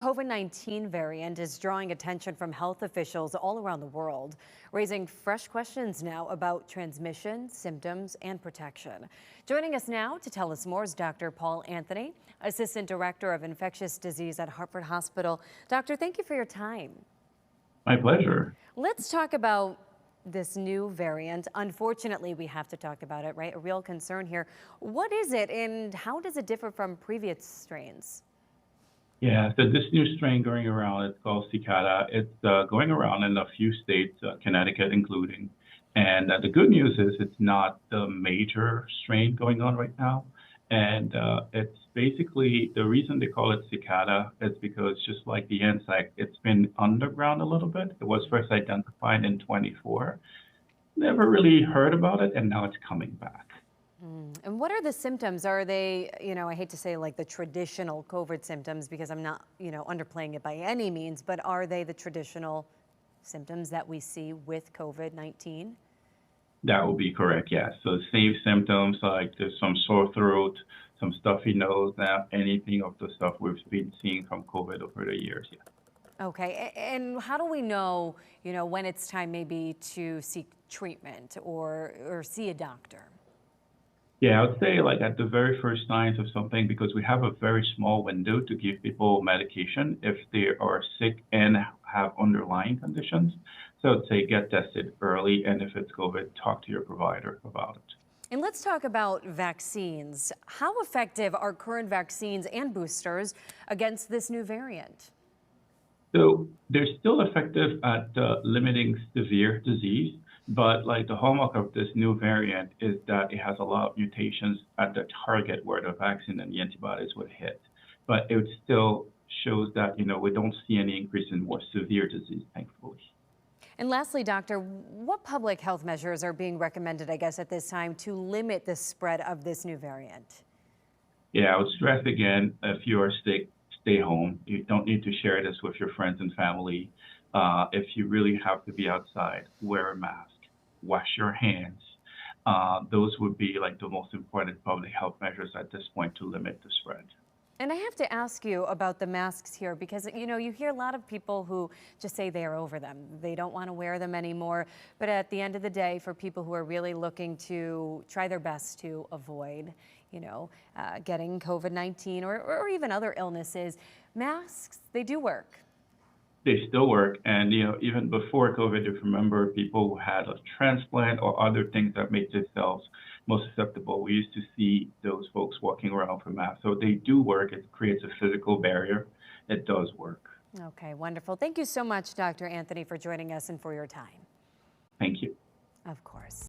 COVID-19 variant is drawing attention from health officials all around the world, raising fresh questions now about transmission, symptoms, and protection. Joining us now to tell us more is Dr. Paul Anthony, Assistant Director of Infectious Disease at Hartford Hospital. Doctor, thank you for your time. My pleasure. Let's talk about this new variant. Unfortunately, we have to talk about it, right? A real concern here. What is it and how does it differ from previous strains? Yeah, so this new strain going around, it's called cicada. It's going around in a few states, Connecticut including. And the good news is it's not the major strain going on right now. And it's basically the reason they call it cicada is because just like the insect, it's been underground a little bit. It was first identified in 24. Never really heard about it, and now it's coming back. And what are the symptoms? Are they, I hate to say like the traditional COVID symptoms because I'm not, underplaying it by any means, but are they the traditional symptoms that we see with COVID-19? That would be correct, yes. So same symptoms like there's some sore throat, some stuffy nose, now anything of the stuff we've been seeing from COVID over the years. Yeah. Okay, and how do we know, when it's time maybe to seek treatment or see a doctor? Yeah, I would say like at the very first signs of something, because we have a very small window to give people medication if they are sick and have underlying conditions. So I'd say get tested early, and if it's COVID, talk to your provider about it. And let's talk about vaccines. How effective are current vaccines and boosters against this new variant? So they're still effective at limiting severe disease, but like the hallmark of this new variant is that it has a lot of mutations at the target where the vaccine and the antibodies would hit. But it still shows that, we don't see any increase in more severe disease, thankfully. And lastly, doctor, what public health measures are being recommended, I guess, at this time to limit the spread of this new variant? Yeah, I would stress again, if you are sick, stay home. You don't need to share this with your friends and family. If you really have to be outside, wear a mask, wash your hands. Those would be like the most important public health measures at this point to limit the spread. And I have to ask you about the masks here because, you hear a lot of people who just say they are over them. They don't want to wear them anymore. But at the end of the day, for people who are really looking to try their best to avoid, getting COVID-19 or even other illnesses, masks, they do work. They still work. And, even before COVID, if you remember people who had a transplant or other things that made themselves most susceptible, we used to see those folks walking around with masks. So they do work. It creates a physical barrier. It does work. Okay, wonderful. Thank you so much, Dr. Anthony, for joining us and for your time. Thank you. Of course.